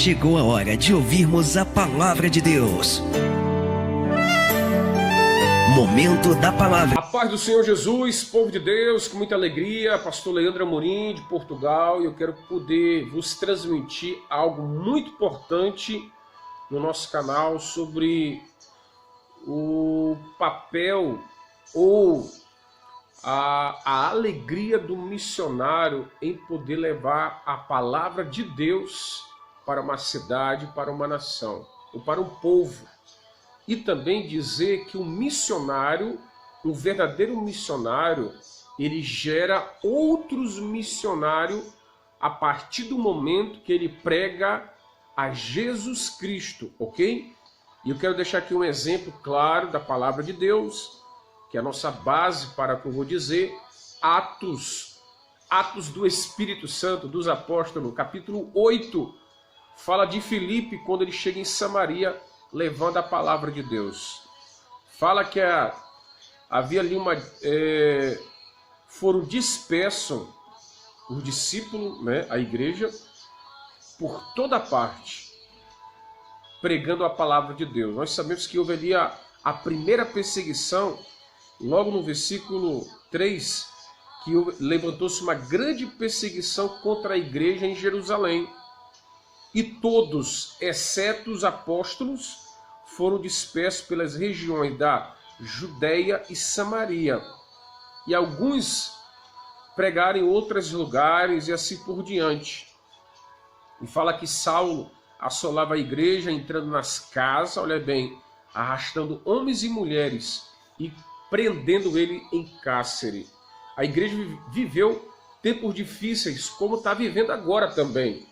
chegou a hora de ouvirmos a palavra de Deus. Momento da palavra. A paz do Senhor Jesus, povo de Deus, com muita alegria, pastor Leandro Amorim de Portugal, e eu quero poder vos transmitir algo muito importante no nosso canal sobre o papel ou a alegria do missionário em poder levar a palavra de Deus para uma cidade, para uma nação, ou para um povo. E também dizer que o missionário, um verdadeiro missionário, ele gera outros missionários a partir do momento que ele prega a Jesus Cristo, ok? E eu quero deixar aqui um exemplo claro da palavra de Deus, que é a nossa base para o que eu vou dizer, Atos do Espírito Santo, dos Apóstolos, capítulo 8, fala de Filipe quando ele chega em Samaria, levando a palavra de Deus. Fala que havia ali foram dispersos os discípulos, né, a igreja, por toda parte, pregando a palavra de Deus. Nós sabemos que houve ali a primeira perseguição, logo no versículo 3, que levantou-se uma grande perseguição contra a igreja em Jerusalém. E todos, exceto os apóstolos, foram dispersos pelas regiões da Judéia e Samaria. E alguns pregaram em outros lugares e assim por diante. E fala que Saulo assolava a igreja, entrando nas casas, olha bem, arrastando homens e mulheres e prendendo ele em cárcere. A igreja viveu tempos difíceis, como está vivendo agora também.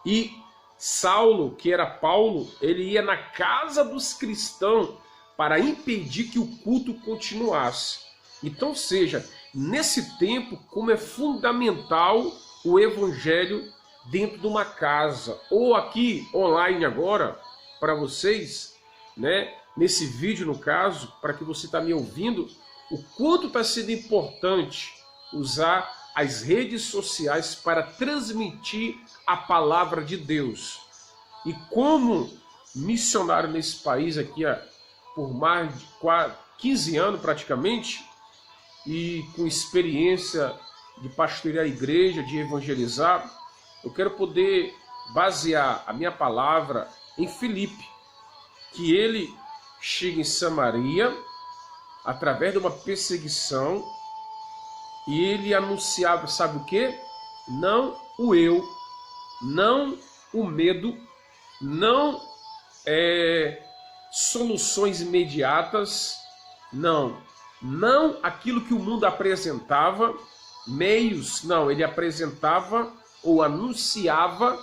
E Saulo, que era Paulo, ele ia na casa dos cristãos para impedir que o culto continuasse. Então, seja, nesse tempo, como é fundamental o evangelho dentro de uma casa, ou aqui online agora, para vocês, né? Nesse vídeo, no caso, para que você está me ouvindo, o quanto está sendo importante usar as redes sociais para transmitir a palavra de Deus. E como missionário nesse país aqui, por mais de 15 anos praticamente, e com experiência de pastorear a igreja, de evangelizar, eu quero poder basear a minha palavra em Filipe, que ele chega em Samaria através de uma perseguição e ele anunciava, sabe o quê? Não o eu, não o medo, não soluções imediatas, não aquilo que o mundo apresentava, meios, não, ele apresentava ou anunciava,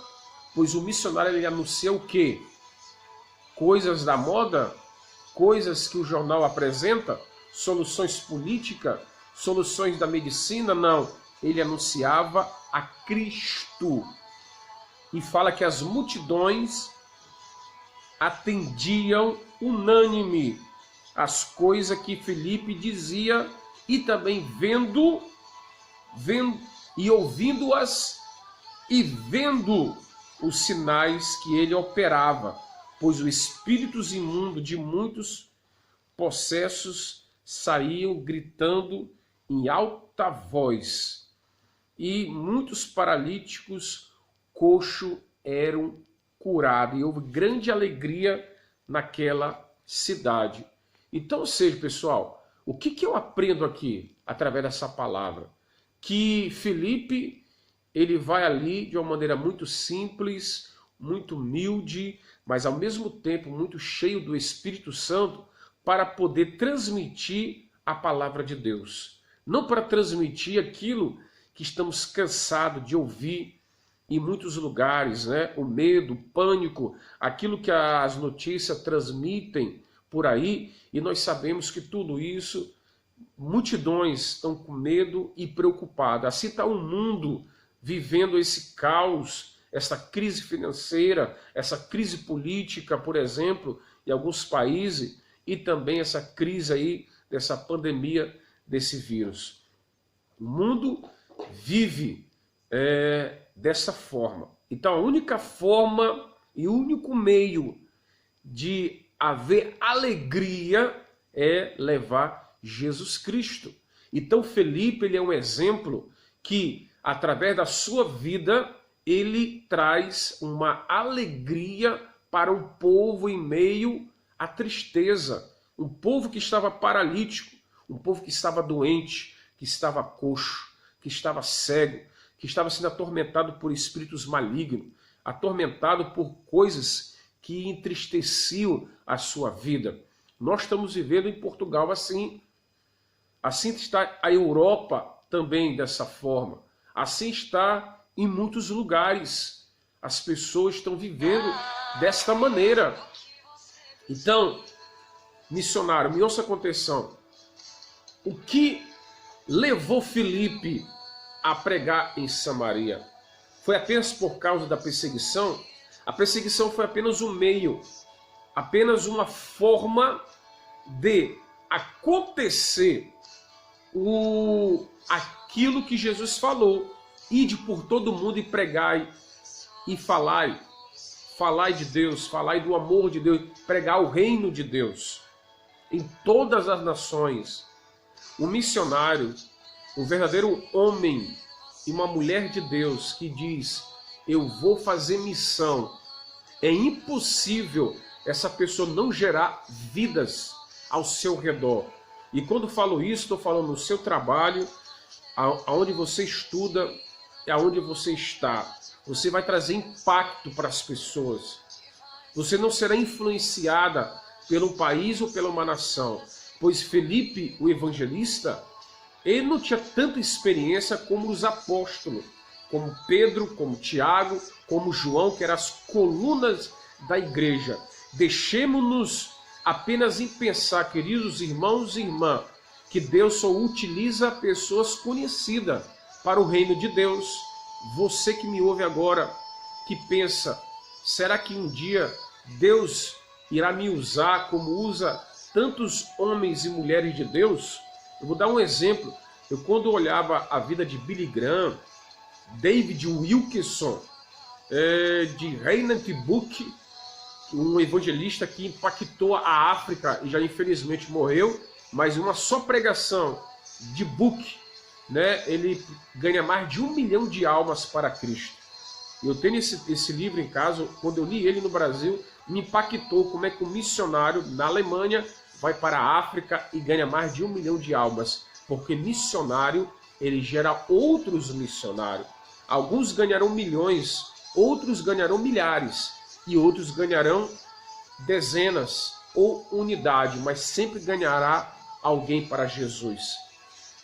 pois o missionário ele anuncia o quê? Coisas da moda, coisas que o jornal apresenta, soluções políticas, soluções da medicina, não. Ele anunciava a Cristo. E fala que as multidões atendiam unânime as coisas que Filipe dizia e também vendo e ouvindo-as e vendo os sinais que ele operava, pois os espíritos imundos de muitos possessos saíam gritando em alta voz, e muitos paralíticos coxos eram curados, e houve grande alegria naquela cidade. Então, ou seja, pessoal, o que eu aprendo aqui através dessa palavra? Que Filipe, ele vai ali de uma maneira muito simples, muito humilde, mas ao mesmo tempo muito cheio do Espírito Santo para poder transmitir a palavra de Deus. Não para transmitir aquilo que estamos cansados de ouvir em muitos lugares, né? O medo, o pânico, aquilo que as notícias transmitem por aí, e nós sabemos que tudo isso, multidões estão com medo e preocupadas. Assim está o mundo vivendo esse caos, essa crise financeira, essa crise política, por exemplo, em alguns países, e também essa crise aí, dessa pandemia, desse vírus. O mundo vive dessa forma. Então a única forma e o único meio de haver alegria é levar Jesus Cristo. Então Felipe, ele é um exemplo que, através da sua vida, ele traz uma alegria para um povo em meio à tristeza. Um povo que estava paralítico, um povo que estava doente, que estava coxo, que estava cego, que estava sendo atormentado por espíritos malignos, atormentado por coisas que entristeciam a sua vida. Nós estamos vivendo em Portugal assim. Assim está a Europa também dessa forma. Assim está em muitos lugares. As pessoas estão vivendo desta maneira. Então, missionário, me ouça com atenção. O que levou Filipe a pregar em Samaria? Foi apenas por causa da perseguição? A perseguição foi apenas um meio, apenas uma forma de acontecer aquilo que Jesus falou. Ide por todo mundo e pregai e falai de Deus, falai do amor de Deus, pregar o reino de Deus em todas as nações. O missionário, o verdadeiro homem e uma mulher de Deus que diz: eu vou fazer missão. É impossível essa pessoa não gerar vidas ao seu redor. E quando falo isso, estou falando no seu trabalho, aonde você estuda, aonde você está. Você vai trazer impacto para as pessoas. Você não será influenciada pelo país ou pela uma nação. Pois Felipe, o evangelista, ele não tinha tanta experiência como os apóstolos, como Pedro, como Tiago, como João, que eram as colunas da igreja. Deixemos-nos apenas em pensar, queridos irmãos e irmãs, que Deus só utiliza pessoas conhecidas para o reino de Deus. Você que me ouve agora, que pensa, será que um dia Deus irá me usar como usa tantos homens e mulheres de Deus? Eu vou dar um exemplo. Eu, quando olhava a vida de Billy Graham, David Wilkerson, de Reinhard Buck, um evangelista que impactou a África e já infelizmente morreu, mas uma só pregação de Buck, né, ele ganha mais de 1 milhão de almas para Cristo. Eu tenho esse livro em casa. Quando eu li ele no Brasil, me impactou como é que um missionário na Alemanha vai para a África e ganha mais de 1 milhão de almas, porque missionário, ele gera outros missionários. Alguns ganharão milhões, outros ganharão milhares, e outros ganharão dezenas ou unidade, mas sempre ganhará alguém para Jesus.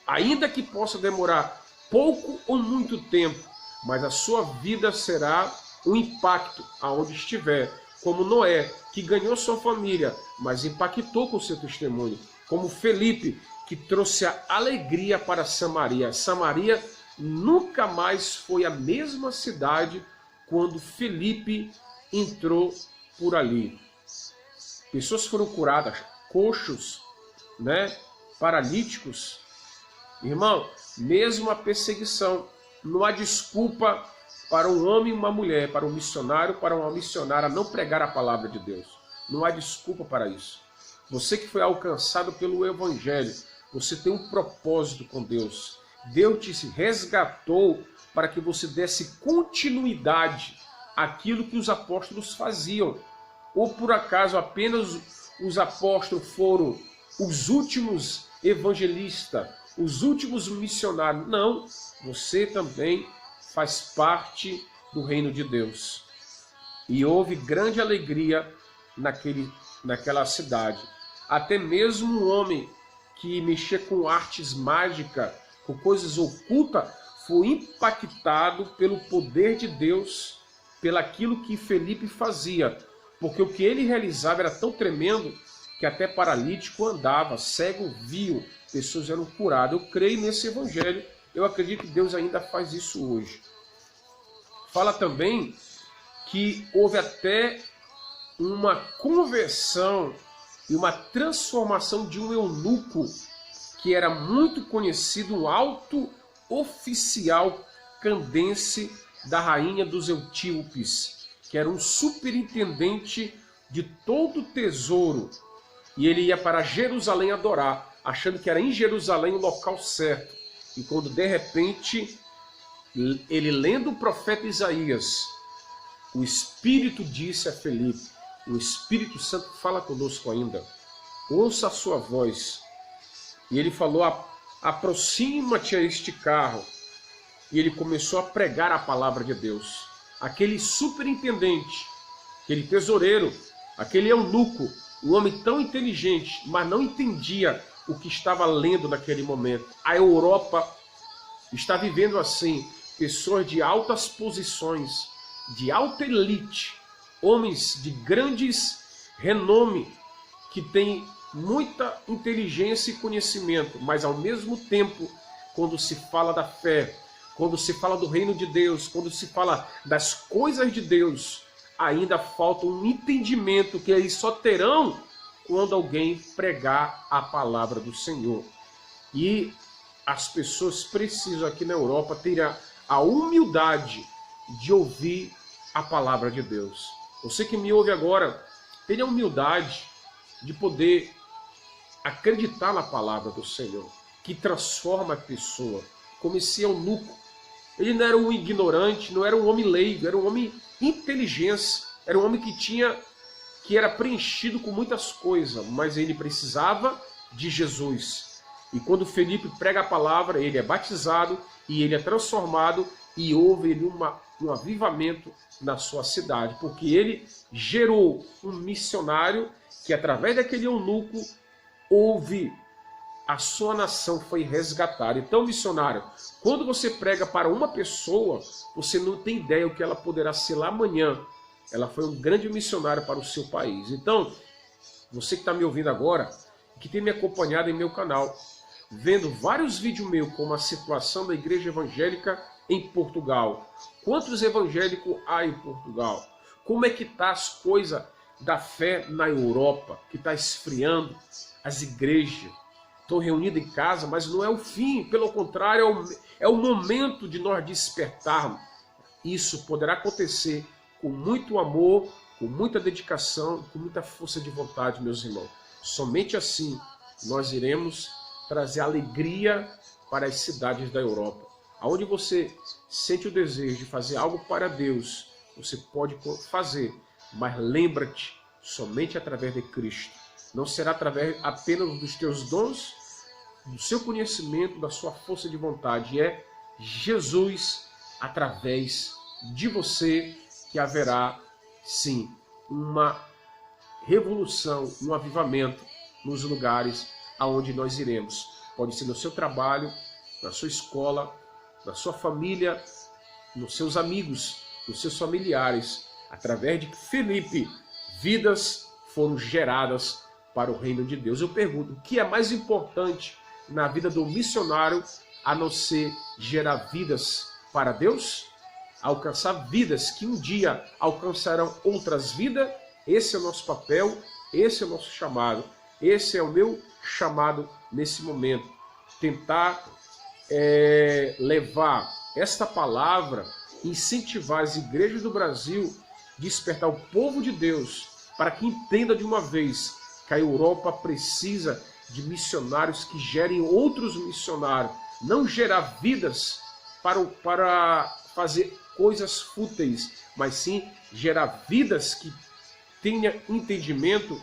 Ainda que possa demorar pouco ou muito tempo, mas a sua vida será um impacto aonde estiver. Como Noé, que ganhou sua família, mas impactou com seu testemunho. Como Felipe, que trouxe a alegria para Samaria. Samaria nunca mais foi a mesma cidade quando Felipe entrou por ali. Pessoas foram curadas, coxos, né, paralíticos. Irmão, mesmo a perseguição, não há desculpa para um homem e uma mulher, para um missionário, para uma missionária não pregar a palavra de Deus. Não há desculpa para isso. Você que foi alcançado pelo Evangelho, você tem um propósito com Deus. Deus te resgatou para que você desse continuidade àquilo que os apóstolos faziam. Ou por acaso apenas os apóstolos foram os últimos evangelistas, os últimos missionários? Não, você também faz parte do reino de Deus. E houve grande alegria naquela cidade. Até mesmo um homem que mexia com artes mágicas, com coisas ocultas, foi impactado pelo poder de Deus, pelaquilo que Felipe fazia. Porque o que ele realizava era tão tremendo que até paralítico andava, cego viu, pessoas eram curadas. Eu creio nesse evangelho. Eu acredito que Deus ainda faz isso hoje. Fala também que houve até uma conversão e uma transformação de um eunuco que era muito conhecido, um alto oficial candense da rainha dos etíopes, que era um superintendente de todo o tesouro. E ele ia para Jerusalém adorar, achando que era em Jerusalém o local certo. E quando de repente, ele lendo o profeta Isaías, o Espírito disse a Felipe, o Espírito Santo fala conosco ainda, ouça a sua voz. E ele falou, aproxima-te a este carro. E ele começou a pregar a palavra de Deus. Aquele superintendente, aquele tesoureiro, aquele eunuco, um homem tão inteligente, mas não entendia o que estava lendo naquele momento. A Europa está vivendo assim, pessoas de altas posições, de alta elite, homens de grandes renome, que têm muita inteligência e conhecimento, mas ao mesmo tempo, quando se fala da fé, quando se fala do reino de Deus, quando se fala das coisas de Deus, ainda falta um entendimento que eles só terão quando alguém pregar a palavra do Senhor. E as pessoas precisam aqui na Europa ter a humildade de ouvir a palavra de Deus. Você que me ouve agora, tenha a humildade de poder acreditar na palavra do Senhor, que transforma a pessoa, como esse eunuco. Ele não era um ignorante, não era um homem leigo, era um homem inteligente, era um homem que era preenchido com muitas coisas, mas ele precisava de Jesus. E quando Felipe prega a palavra, ele é batizado e ele é transformado e houve ele um avivamento na sua cidade, porque ele gerou um missionário que através daquele eunuco houve a sua nação foi resgatada. Então, missionário, quando você prega para uma pessoa, você não tem ideia o que ela poderá ser lá amanhã. Ela foi um grande missionário para o seu país. Então, você que está me ouvindo agora, que tem me acompanhado em meu canal, vendo vários vídeos meus como a situação da igreja evangélica em Portugal. Quantos evangélicos há em Portugal? Como é que está as coisas da fé na Europa, que está esfriando? As igrejas estão reunidas em casa, mas não é o fim, pelo contrário, é o momento de nós despertarmos. Isso poderá acontecer com muito amor, com muita dedicação, com muita força de vontade, meus irmãos. Somente assim nós iremos trazer alegria para as cidades da Europa. Aonde você sente o desejo de fazer algo para Deus, você pode fazer, mas lembra-te, somente através de Cristo. Não será através apenas dos teus dons, do seu conhecimento, da sua força de vontade. É Jesus, através de você, que haverá, sim, uma revolução, um avivamento nos lugares aonde nós iremos. Pode ser no seu trabalho, na sua escola, na sua família, nos seus amigos, nos seus familiares. Através de Felipe, vidas foram geradas para o reino de Deus. Eu pergunto, o que é mais importante na vida do missionário a não ser gerar vidas para Deus? Alcançar vidas que um dia alcançarão outras vidas. Esse é o nosso papel, esse é o nosso chamado, esse é o meu chamado nesse momento. Tentar levar esta palavra, incentivar as igrejas do Brasil, despertar o povo de Deus para que entenda de uma vez que a Europa precisa de missionários que gerem outros missionários, não gerar vidas para fazer coisas fúteis, mas sim gerar vidas que tenham entendimento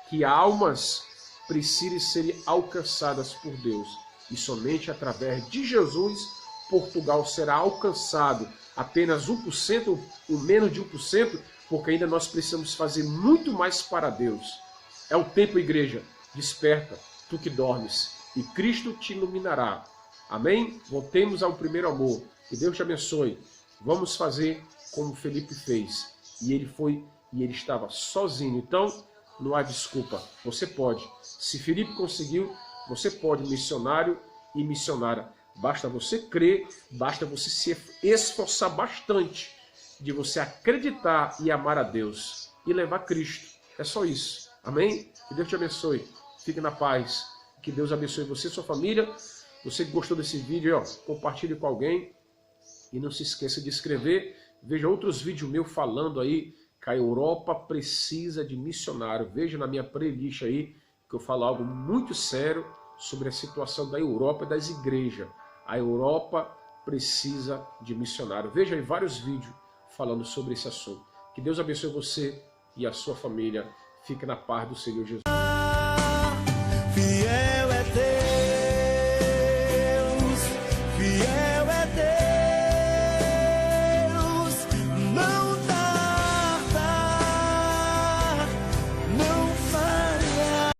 que almas precisam ser alcançadas por Deus. E somente através de Jesus, Portugal será alcançado. Apenas 1%, ou menos de 1%, porque ainda nós precisamos fazer muito mais para Deus. É o tempo, igreja. Desperta, tu que dormes, e Cristo te iluminará. Amém? Voltemos ao primeiro amor. Que Deus te abençoe. Vamos fazer como Felipe fez. E ele estava sozinho. Então, não há desculpa. Você pode. Se Felipe conseguiu, você pode, missionário e missionária. Basta você crer, basta você se esforçar bastante de você acreditar e amar a Deus e levar Cristo. É só isso. Amém? Que Deus te abençoe. Fique na paz. Que Deus abençoe você e sua família. Você que gostou desse vídeo, compartilhe com alguém. E não se esqueça de inscrever. Veja outros vídeos meus falando aí que a Europa precisa de missionário. Veja na minha playlist aí que eu falo algo muito sério sobre a situação da Europa e das igrejas. A Europa precisa de missionário. Veja aí vários vídeos falando sobre esse assunto. Que Deus abençoe você e a sua família. Fique na paz do Senhor Jesus.